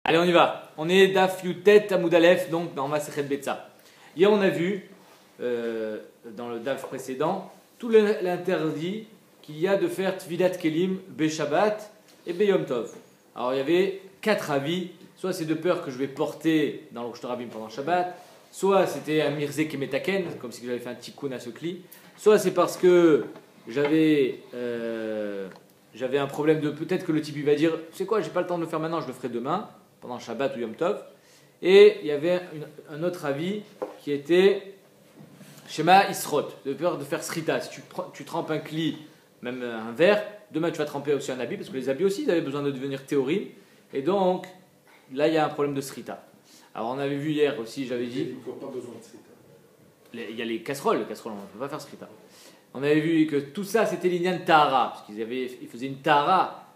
Allez, on y va. On est Daf Yutet Amoud Aleph, donc dans Masechet Betsa. Hier, on a vu, dans le Daf précédent, tout l'interdit qu'il y a de faire Tvilat Kelim, Beshabbat et Beyom Tov. Alors, il y avait 4 avis. Soit c'est de peur que je vais porter dans l'Rosh Rabim pendant Shabbat, soit c'était un Mirze Kemetaken, comme si j'avais fait un tikkun à ce cli, soit c'est parce que j'avais un problème de peut-être que le type il va dire c'est quoi, j'ai pas le temps de le faire maintenant, je le ferai demain, pendant Shabbat ou Yom Tov. Et il y avait un autre avis qui était Shema Isrot, de peur de faire Srita. Si tu trempes un cli, même un verre, demain tu vas tremper aussi un habit, parce que les habits aussi ils avaient besoin de devenir théorie, et donc là il y a un problème de Srita. Alors on avait vu hier aussi, j'avais dit. Il n'y a pas besoin de Srita. Il y a les casseroles, on ne peut pas faire Srita. On avait vu que tout ça c'était l'Inyan Tahara, parce qu'ils faisaient une Tahara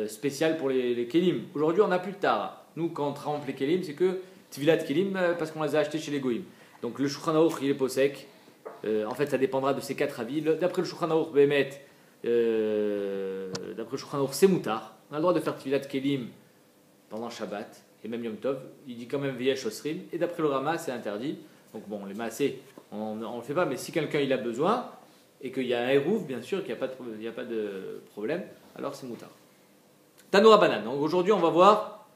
spéciale pour les Kelim. Aujourd'hui on n'a plus de Tahara. Nous quand on trempe les Kelim, c'est que Tvilat Kelim parce qu'on les a achetés chez les Goïm. Donc le Shulchan Aruch il est posek. En fait ça dépendra de ces 4 avis. D'après le Shulchan Aruch Behemet, d'après le Shulchan Aruch c'est moutar. On a le droit de faire Tvilat Kelim pendant Shabbat et même Yom Tov. Il dit quand même Viesh Osrim. Et d'après le Rama c'est interdit. Donc bon, les maasés on ne le fait pas, mais si quelqu'un il a besoin et qu'il y a un hérouf, bien sûr, qu'il n'y a pas de problème, alors c'est moutar. Tanoura Banan. Donc aujourd'hui, on va voir,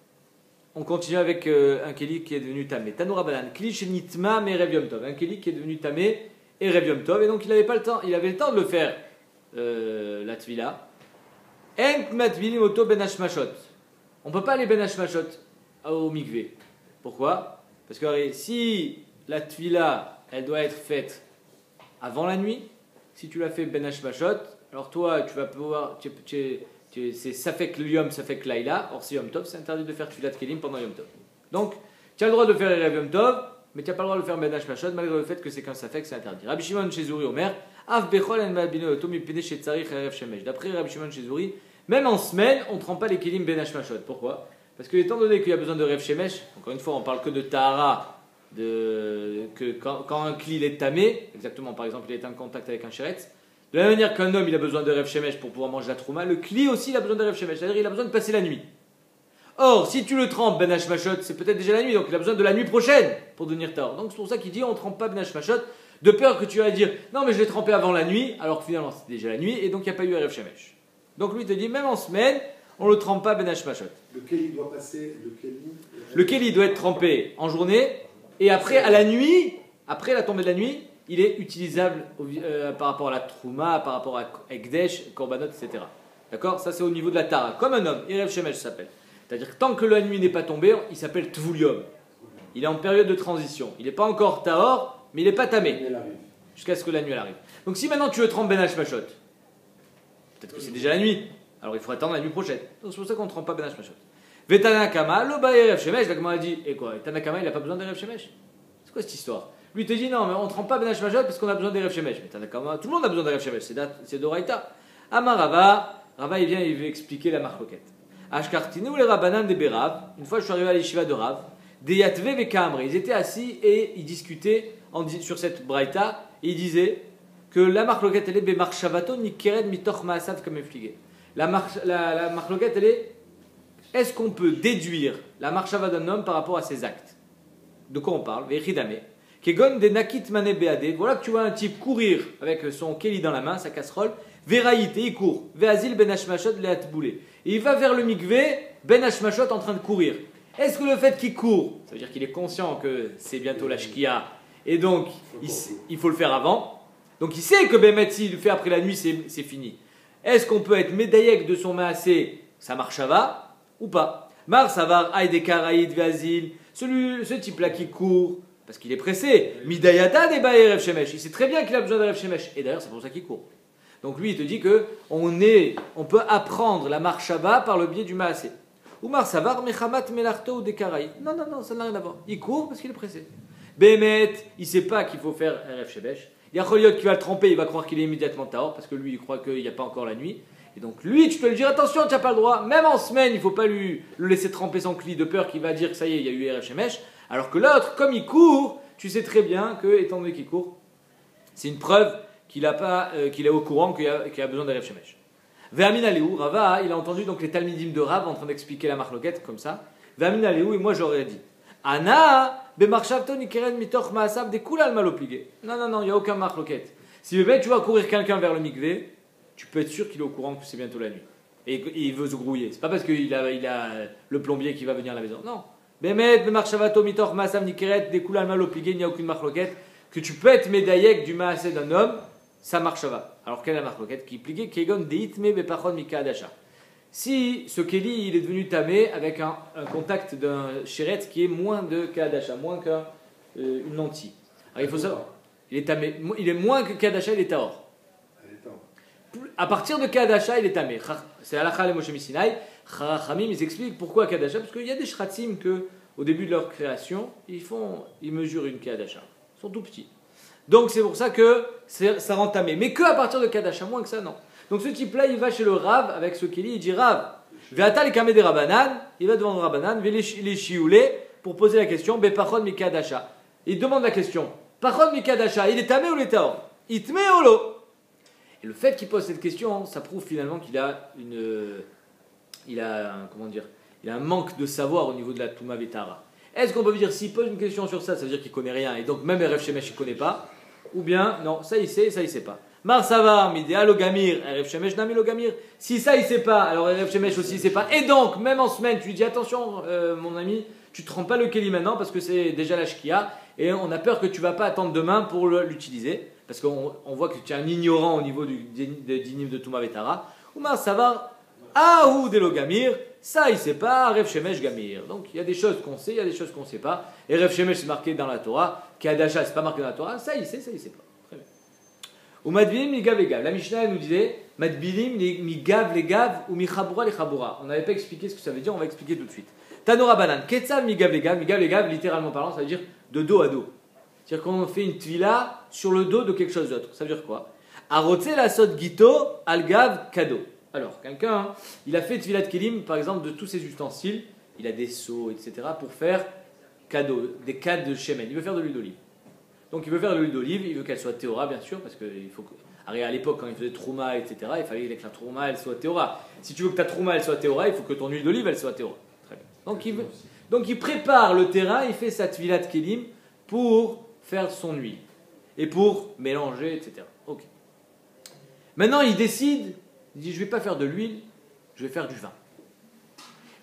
on continue avec un Keli qui est devenu Tamé. Tanoura Banan. Kli Shenitma me Rev Yom Tov. Un Keli qui est devenu Tamé et Rev Yom Tov. Et donc il avait le temps de le faire, la Tvila. En Matvilim Oto Ben Hashmashot. On ne peut pas aller Ben Hashmashot au Mikvé. Pourquoi? Parce que si la Tvila, elle doit être faite avant la nuit, si tu l'as fait Ben Hashmashot, alors toi, tu vas pouvoir. C'est Safek Yom, Safek Laila. Or, c'est Yom Tov, c'est interdit de faire Tfilat Kelim pendant Yom Tov. Donc, tu as le droit de faire Erev Yom Tov, mais tu n'as pas le droit de le faire Ben Hashmashot, malgré le fait que c'est qu'un Safek, c'est interdit. Rabbi Shimon Shezuri Omer, Av Bechol en Mabino Oto Mipene Shetzarich Erev Shemesh. D'après Rabbi Shimon Shezuri, même en semaine, on ne trempe pas les Kelim Ben Hashmashot. Pourquoi? Parce que, étant donné qu'il y a besoin de Erev Shemesh, encore une fois, on parle que de Tahara. Quand un cli est tamé, exactement par exemple il est en contact avec un chéretz, de la même manière qu'un homme il a besoin de Rev Shemesh pour pouvoir manger la trouma, le cli aussi il a besoin de Rev Shemesh, c'est-à-dire il a besoin de passer la nuit. Or si tu le trempes Ben Hashmashot, c'est peut-être déjà la nuit, donc il a besoin de la nuit prochaine pour devenir tahor. Donc c'est pour ça qu'il dit on ne trempe pas Ben Hashmashot, de peur que tu vas dire non mais je l'ai trempé avant la nuit, alors que finalement c'était déjà la nuit et donc il n'y a pas eu Rev Shemesh. Donc lui il te dit même en semaine on ne le trempe pas Ben Hashmashot. Le Keli doit passer, le Keli doit être trempé en journée. Et après, à la nuit, après la tombée de la nuit, il est utilisable par rapport à la Trouma, par rapport à Ekdesh, Korbanot, etc. D'accord? Ça, c'est au niveau de la Tara. Comme un homme, Erev Shemesh s'appelle. C'est-à-dire que tant que la nuit n'est pas tombée, il s'appelle Tvulium. Il est en période de transition. Il n'est pas encore Tahor, mais il n'est pas Tamé. Jusqu'à ce que la nuit elle arrive. Donc si maintenant tu veux tremper Ben Hashmashot, peut-être que c'est déjà la nuit. Alors il faut attendre la nuit prochaine. Donc c'est pour ça qu'on ne trempe pas Ben Hashmashot. Vetanakama, lo ba Erev Shemesh, la Gemara dit, et quoi? Tanakama, il n'a pas besoin d'Erev Shemesh? C'est quoi cette histoire? Lui, il te dit, non, mais on ne trempe pas Ben Hashmashot parce qu'on a besoin d'Erev Shemesh. Mais Tanakama, tout le monde a besoin d'Erev Shemesh, c'est d'Oraïta. Amar Rava, il vient, il veut expliquer la marloquette. Ashkartine ou les Rabbanan de Berav, une fois je suis arrivé à l'Yeshiva de Rav, des Yatve et Kamre, ils étaient assis et ils discutaient sur cette Braïta, et ils disaient que la marloquette, elle est Bemar Shavato, ni Keren, mitoch Maasav, comme effligé. La marloquette, elle est est-ce qu'on peut déduire la marchava d'un homme par rapport à ses actes? De quoi on parle? Voilà que tu vois un type courir avec son keli dans la main, sa casserole, Véraït, et il court. Véazil ben hashmashot leatboulé. Et il va vers le mikvé, ben hashmashot en train de courir. Est-ce que le fait qu'il court, ça veut dire qu'il est conscient que c'est bientôt la shkia, et donc il faut le faire avant, donc il sait que Bémet, s'il le fait après la nuit, c'est fini. Est-ce qu'on peut être médaillek de son maasé, sa marchava ou pas? Mar Savar Aïde Karaïd Vazil, ce type-là qui court, parce qu'il est pressé, Midayata des Erev Shemesh, il sait très bien qu'il a besoin d'Erev Shemesh, et d'ailleurs c'est pour ça qu'il court. Donc lui il te dit que on peut apprendre la marchava par le biais du maasé. Ou Mar Savar Mechamat Melarto ou des Karaïd. Non, ça n'a rien à voir. Il court parce qu'il est pressé. Bémet, il ne sait pas qu'il faut faire Erev Shemesh. Il y a Choliot qui va le tromper, il va croire qu'il est immédiatement tahor, parce que lui il croit qu'il n'y a pas encore la nuit. Et donc lui, tu peux lui dire attention, tu n'as pas le droit, même en semaine, il ne faut pas le laisser tremper son cli de peur qu'il va dire que ça y est, il y a eu Erev Shemesh. Alors que l'autre, comme il court, tu sais très bien que, étant donné qu'il court, c'est une preuve qu'il est au courant qu'il a besoin d'Erev Shemesh. Ve'amin Aleou, Rava, il a entendu donc les Talmidim de Rav en train d'expliquer la marloquette comme ça. Vamina Léou, et moi j'aurais dit Ana, Bemarchavto Nikeren Mitoch Maasav de Kulal Malopligé. Non, non, non, il n'y a aucun marloquette. Si bébé, tu vas courir quelqu'un vers le mikvé, tu peux être sûr qu'il est au courant que c'est bientôt la nuit. Et il veut se grouiller. C'est pas parce qu'il a le plombier qui va venir à la maison. Non. Bemet, Bemarchavato Mitoch Maasav Nikeren de Kulal Malopligé, il n'y a aucune marloquette. Que tu peux être médaillek du maasé d'un homme, ça marchava. Alors quelle est la marloquette qui pliquait Kegon Deitme Bepachon Mika Adasha. Si ce Kéli il est devenu tamé avec un contact d'un chéret qui est moins de Kadasha, moins qu'une lentille. Alors il faut savoir, il est tamé, il est moins que Kadasha, il est taor. À partir de Kadasha, il est tamé. C'est Halakha le Moshe Misinaï. Chachamim, ils expliquent pourquoi Kadasha, parce qu'il y a des shratzim que, au début de leur création, ils mesurent une Kadasha. Ils sont tout petits. Donc c'est pour ça que ça rend tamé. Mais que à partir de Kadasha, moins que ça, non. Donc ce type-là, il va chez le Rav avec ce Kéli, il dit Rav, Ve'ata le kameh des Rabanan, il va devant le Rabanan, les chioulé pour poser la question, Bepachon mikadasha. Il demande la question, Pachon mikadasha, il est tamé ou il est taor? Itme ou lo? Et le fait qu'il pose cette question, ça prouve finalement qu'il a un manque de savoir au niveau de la Touma Vetara. Est-ce qu'on peut dire, s'il pose une question sur ça, ça veut dire qu'il ne connaît rien, et donc même Erev Shemesh il ne connaît pas, ou bien, non, ça il sait, ça il ne sait pas. Mar Savar, Midéa Logamir, Erev Shemesh Nami Logamir. Si ça il ne sait pas, alors Erev Shemesh aussi il ne sait pas. Et donc, même en semaine, tu lui dis attention, mon ami, tu ne te rends pas le Kéli maintenant parce que c'est déjà la Shkia, et on a peur que tu ne vas pas attendre demain pour l'utiliser, parce qu'on voit que tu es un ignorant au niveau du dinim de Touma Vetara. Ou Mar Savar, Ahou de Logamir. Ça, il ne sait pas, Erev Shemesh Gamir. Donc, il y a des choses qu'on sait, il y a des choses qu'on ne sait pas. Erev Shemesh, c'est marqué dans la Torah. Kadasha, ce n'est pas marqué dans la Torah. Ça, il sait, ça, il ne sait pas. Très bien. Ou Madbilim, Migav, les Gav. La Mishnah, elle nous disait Madbilim, Migav, les Gav, ou Michabura, les Chabura. On n'avait pas expliqué ce que ça veut dire, on va expliquer tout de suite. Tanora Banan, Ketsav, Migav, les Gav, littéralement parlant, ça veut dire de dos à dos. C'est-à-dire qu'on fait une tvila sur le dos de quelque chose d'autre. Ça veut dire quoi? Arotse la sot gito, algav, kado. Alors, quelqu'un, il a fait Tvilat Kelim, par exemple, de tous ses ustensiles, il a des seaux, etc., pour faire cadeau, des cadres de Shemen. Il veut faire de l'huile d'olive. Donc, il veut faire de l'huile d'olive, il veut qu'elle soit théora, bien sûr, parce qu'il faut que. À l'époque, quand il faisait Trouma, etc., il fallait que la Trouma, elle soit théora. Si tu veux que ta Trouma, elle soit théora, il faut que ton huile d'olive, elle soit théora. Très bien. Donc, il prépare le terrain, il fait sa Tvilat Kelim pour faire son huile. Et pour mélanger, etc. Ok. Maintenant, il décide. Il dit, je ne vais pas faire de l'huile, je vais faire du vin.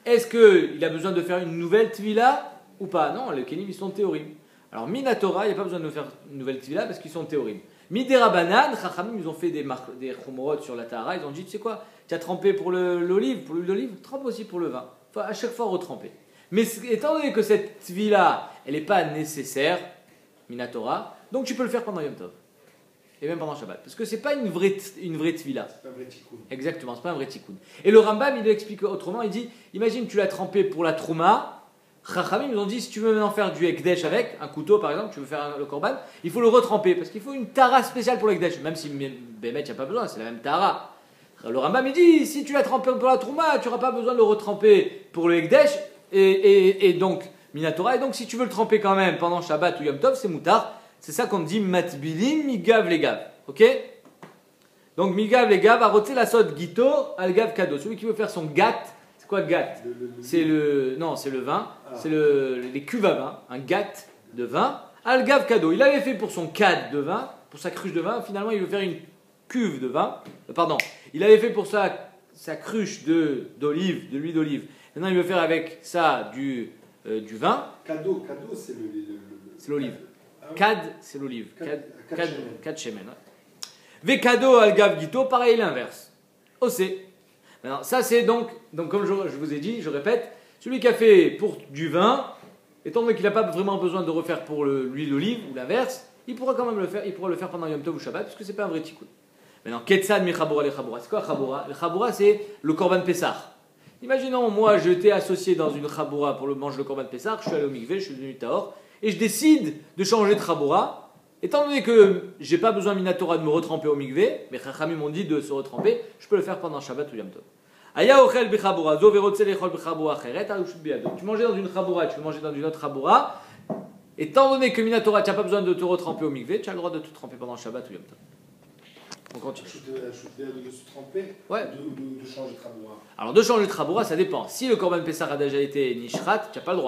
Est-ce qu'il a besoin de faire une nouvelle tvila ou pas? Non, les kelim, ils sont théorim. Alors, Minatora, il n'y a pas besoin de faire une nouvelle tvila parce qu'ils sont théorim. Midera Banan, Chachamim, ils ont fait des chomorot sur la Tahara, ils ont dit, tu sais quoi, tu as trempé pour l'olive, pour l'huile d'olive, trempe aussi pour le vin. Il faut à chaque fois retremper. Mais étant donné que cette tvila, elle n'est pas nécessaire, Minatora, donc tu peux le faire pendant Yom Tov. Et même pendant Shabbat. Parce que ce n'est pas une vraie tvila. C'est pas un vrai tikkun. Exactement, ce n'est pas un vrai tikkun. Et le Rambam, il l'explique autrement. Il dit, imagine tu l'as trempé pour la trouma. Chachamim, ils ont dit, si tu veux maintenant faire du ekdesh avec, un couteau par exemple, tu veux faire le korban, il faut le retremper. Parce qu'il faut une tara spéciale pour l'ekdesh. Même si Bémet, il n'y a pas besoin, c'est la même tara. Le Rambam, il dit, si tu l'as trempé pour la trouma, tu n'auras pas besoin de le retremper pour le ekdesh. Et donc, Minatora. Et donc, si tu veux le tremper quand même pendant Shabbat ou Yom Tov, c'est moutar. C'est ça qu'on dit matbilim migav legav. Ok? Donc migav legav a roté la sot gito algav kado. Celui qui veut faire son gat, c'est quoi gat? C'est le vin. Ah. C'est les cuves à vin. Un gat de vin. Algav kado. Il avait fait pour son cad de vin, pour sa cruche de vin. Finalement, il veut faire une cuve de vin. Pardon. Il avait fait pour sa cruche d'olive, de l'huile d'olive. Maintenant, il veut faire avec ça du vin. Kado, c'est l'olive. Kad, c'est l'olive. Kad shemen. Vekado algav gito, pareil l'inverse. Osé. Maintenant, ça c'est donc comme je vous ai dit, je répète, celui qui a fait pour du vin, étant donné qu'il n'a pas vraiment besoin de refaire pour l'huile d'olive ou l'inverse, il pourra quand même le faire, il pourra le faire pendant Yom Tov ou Shabbat, parce que c'est pas un vrai tikkun. Maintenant, Ketzad mi chabura le chabura. C'est quoi chabura? Le chabura, c'est le korban Pessah. Imaginons, moi, je t'ai associé dans une chabura pour manger le korban Pessah, je suis allé au mikvé, je suis devenu taor. Et je décide de changer de Chaboura, étant donné que j'ai pas besoin Minatora de me retremper au mikvé, mais Chachamim m'ont dit de se retremper, je peux le faire pendant Shabbat ou Yom Tov. Aya ochel b'Chaboura, zo verotze lechol b'Chaboura cheret, alushut biyado. Tu manges dans une Chaboura, tu veux manger dans une autre Chaboura, étant donné que Minatora, tu n'as pas besoin de te retremper au mikvé, tu as le droit de te tremper pendant Shabbat ou Yom Tov. On continue. De se tremper Ouais. de changer de traboura. Alors de changer de traboura, ça dépend. Si le Corban Pessah a déjà été Nishrat, tu n'as pas le droit.